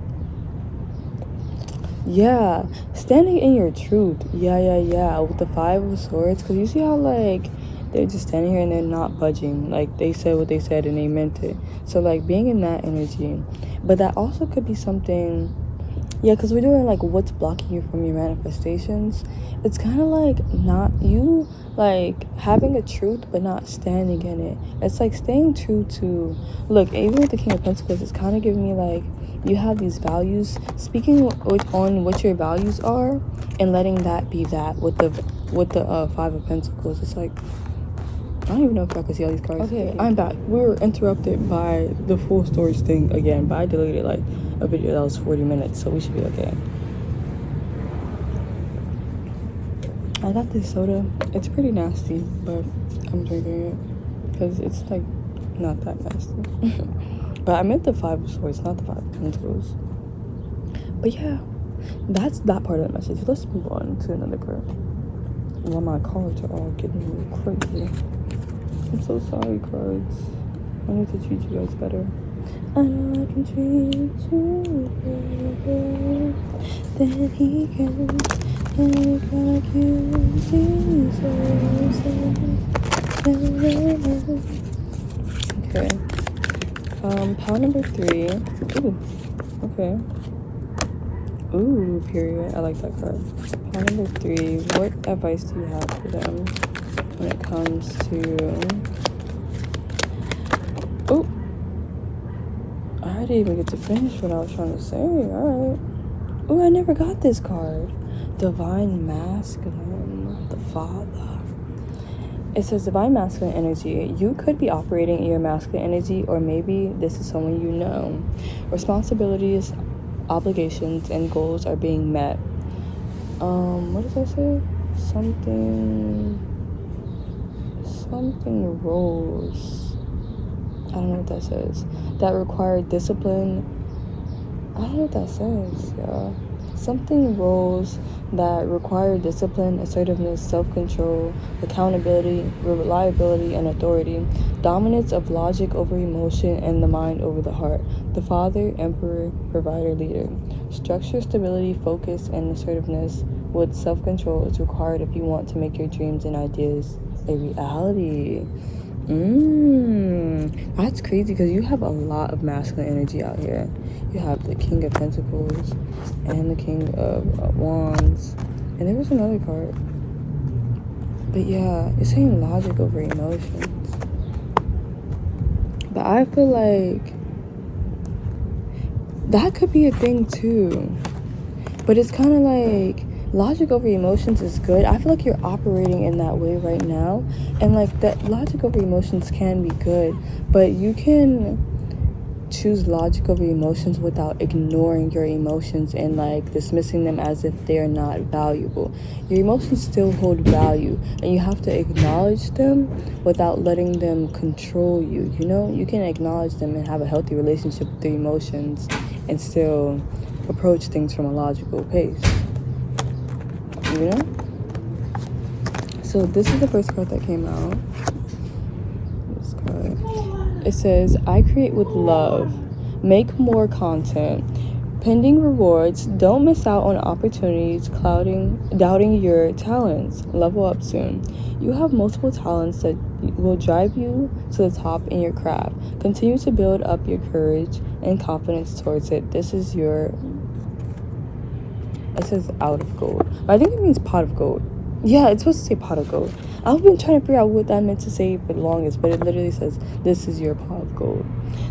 Yeah, standing in your truth. Yeah. With the 5 of Swords, because you see how like they're just standing here and they're not budging. Like, they said what they said and they meant it. So like being in that energy. But that also could be something. Yeah, because we're doing like what's blocking you from your manifestations. It's kind of like not you like having a truth but not standing in it. It's like staying true to, look, even with the King of Pentacles, it's kind of giving me like you have these values, speaking on what your values are and letting that be that. With the 5 of Pentacles, it's like, I don't even know if I can see all these cards. Okay, I'm back. We were interrupted by the full storage thing again, but I deleted like a video that was 40 minutes, so we should be okay. I got this soda. It's pretty nasty, but I'm drinking it because it's like not that nasty. But I meant the 5 of Swords, not the 5 of Pentacles. But yeah, that's that part of the message. Let's move on to another part. Well, my cards are all getting crazy. I'm so sorry, cards. I need to treat you guys better. I know I can treat you better than he can. And you gotta accuse okay. Pile number 3. Ooh. Okay. Ooh, period. I like that card. Pile number 3. What advice do you have for them when it comes to... Oh, I didn't even get to finish what I was trying to say. Alright. Oh, I never got this card. Divine Masculine, the Father. It says Divine Masculine energy. You could be operating in your masculine energy, or maybe this is someone you know. Responsibilities, obligations, and goals are being met. What does that say? Something roles. I don't know what that says. That require discipline. I don't know what that says, yeah. Something roles that require discipline, assertiveness, self-control, accountability, reliability, and authority. Dominance of logic over emotion and the mind over the heart. The father, emperor, provider, leader. Structure, stability, focus, and assertiveness with self-control is required if you want to make your dreams and ideas a reality. That's crazy because you have a lot of masculine energy out here. You have the King of Pentacles and the King of Wands. And there was another card. But yeah, it's saying logic over emotions. But I feel like that could be a thing too. But it's kind of like logic over emotions is good. I feel like you're operating in that way right now. And like that logic over emotions can be good. But you can choose logic over emotions without ignoring your emotions and like dismissing them as if they are not valuable. Your emotions still hold value, and you have to acknowledge them without letting them control you. You know, you can acknowledge them and have a healthy relationship with your emotions and still approach things from a logical pace, you know. So this is the first card that came out. This card, it says, I create with love. Make more content. Pending rewards. Don't miss out on opportunities. Doubting your talents. Level up soon. You have multiple talents that will drive you to the top in your craft. Continue to build up your courage and confidence towards it. This is your... It says out of gold. But I think it means pot of gold. Yeah, it's supposed to say pot of gold. I've been trying to figure out what that meant to say for the longest, but it literally says, this is your pot of gold.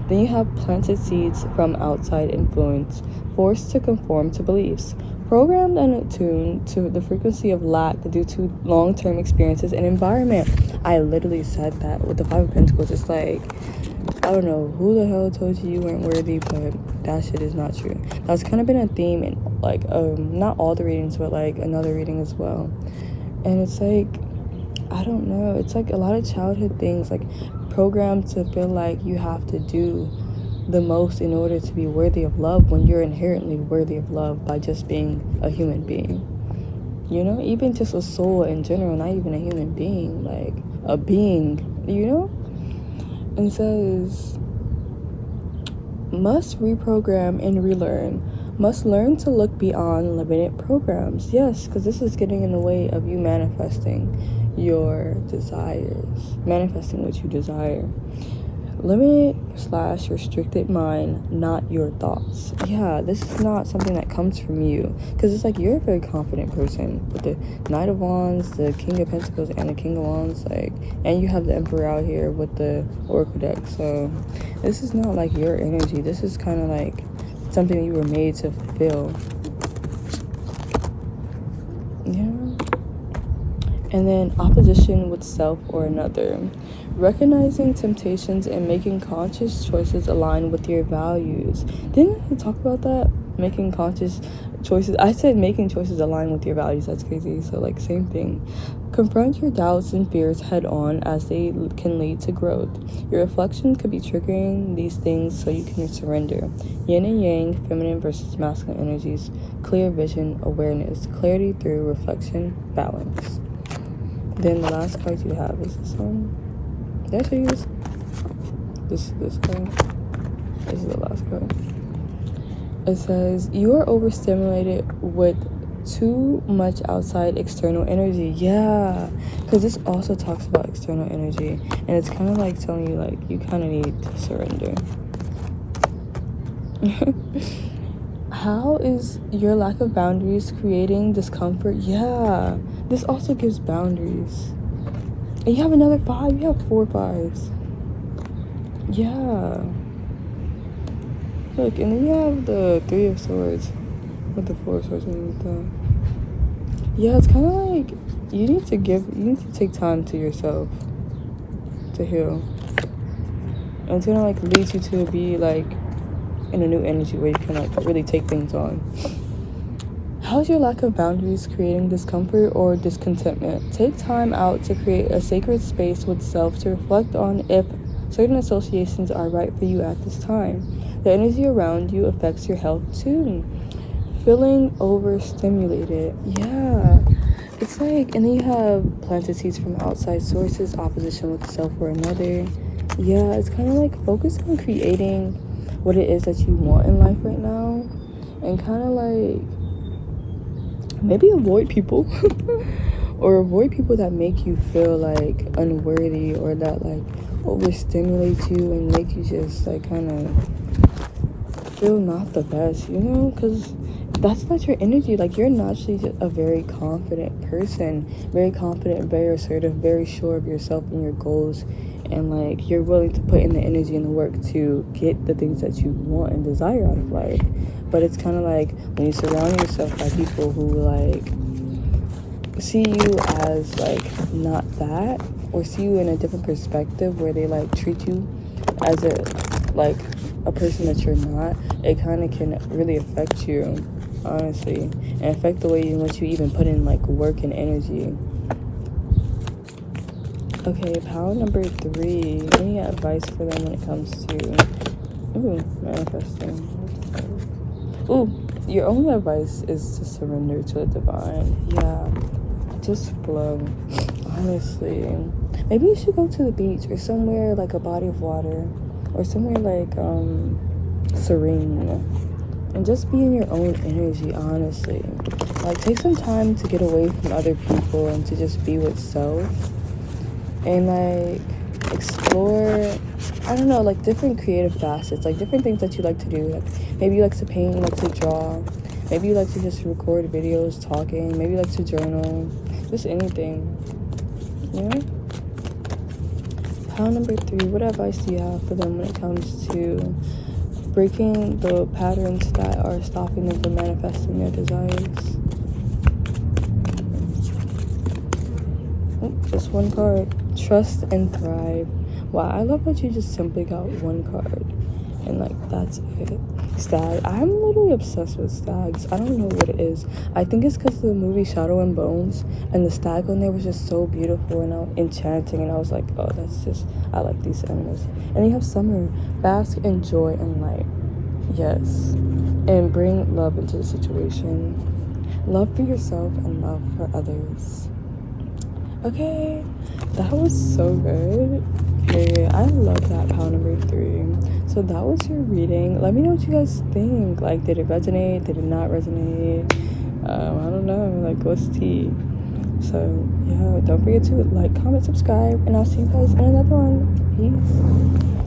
Then you have planted seeds from outside influence, forced to conform to beliefs, programmed and attuned to the frequency of lack due to long-term experiences and environment. I literally said that with the Five of Pentacles. It's like, I don't know who the hell told you weren't worthy, but that shit is not true. That's kind of been a theme in like not all the readings, but like another reading as well. And it's like, I don't know, it's like a lot of childhood things, like programmed to feel like you have to do the most in order to be worthy of love when you're inherently worthy of love by just being a human being. You know, even just a soul in general, not even a human being, like a being, you know? And says, must reprogram and relearn. Must learn to look beyond limited programs. Yes, because this is getting in the way of you manifesting your desires, manifesting what you desire. Limited/restricted mind, not your thoughts. Yeah, this is not something that comes from you, because it's like you're a very confident person with the Knight of Wands, the King of Pentacles, and the King of Wands, like, and you have the Emperor out here with the Oracle deck. So this is not like your energy. This is kind of like something you were made to feel. Yeah. And then opposition with self or another. Recognizing temptations and making conscious choices align with your values. Didn't we talk about that? making conscious choices. I said making choices aligned with your values. That's crazy. So like same thing. Confront your doubts and fears head on, as they can lead to growth. Your reflections could be triggering these things so you can surrender. Yin and yang, feminine versus masculine energies, clear vision, awareness, clarity through reflection, balance. Then the last card you have is this one. Did I show you this? This card. This is the last card. It says, you are overstimulated with too much outside external energy. Yeah, because this also talks about external energy, and it's kind of like telling you like you kind of need to surrender. How is your lack of boundaries creating discomfort? Yeah, this also gives boundaries. And you have another 5. You have 4 5s. Yeah. Look, and then you have the 3 of Swords with the 4 of Swords underneath that. Yeah, it's kind of like you need to take time to yourself to heal. And it's gonna like lead you to be like in a new energy where you can like really take things on. How's your lack of boundaries creating discomfort or discontentment? Take time out to create a sacred space with self to reflect on if certain associations are right for you at this time. The energy around you affects your health too. Feeling overstimulated. Yeah. It's like, and then you have planted seeds from outside sources, opposition with self or another. Yeah, it's kind of like focus on creating what it is that you want in life right now. And kind of like maybe avoid people or avoid people that make you feel like unworthy or that like overstimulate you and make you just like kind of feel not the best, you know, because that's not your energy. Like, you're naturally just a very confident person, very confident, very assertive, very sure of yourself and your goals, and like you're willing to put in the energy and the work to get the things that you want and desire out of life. But it's kind of like when you surround yourself by people who like see you as like not that, or see you in a different perspective where they like treat you as a like a person that you're not, it kind of can really affect you, honestly, and affect the way in which you even put in like work and energy. Okay, power number 3. Any advice for them when it comes to manifesting? Ooh, your only advice is to surrender to the divine. Yeah, just flow, honestly. Maybe you should go to the beach or somewhere like a body of water, or somewhere like serene, and just be in your own energy, honestly. Like, take some time to get away from other people and to just be with self, and like explore, I don't know, like different creative facets, like different things that you like to do. Like maybe you like to paint, you like to draw, maybe you like to just record videos talking, maybe you like to journal, just anything, you know. Power number 3, what advice do you have for them when it comes to breaking the patterns that are stopping them from manifesting their desires? Just one card. Trust and thrive. Wow, I love that you just simply got one card and like that's it. Stag. I'm literally obsessed with stags. I don't know what it is. I think it's because of the movie Shadow and Bones, and the stag on there was just so beautiful and enchanting, and I was like, oh, that's just, I like these animals. And you have summer. Bask in joy and light. Yes. And bring love into the situation. Love for yourself and love for others. Okay, that was so good. Okay, I love that, power number 3. So that was your reading. Let me know what you guys think. Like, did it resonate? Did it not resonate? I don't know. Like, what's tea? So yeah, don't forget to like, comment, subscribe, and I'll see you guys in another one. Peace.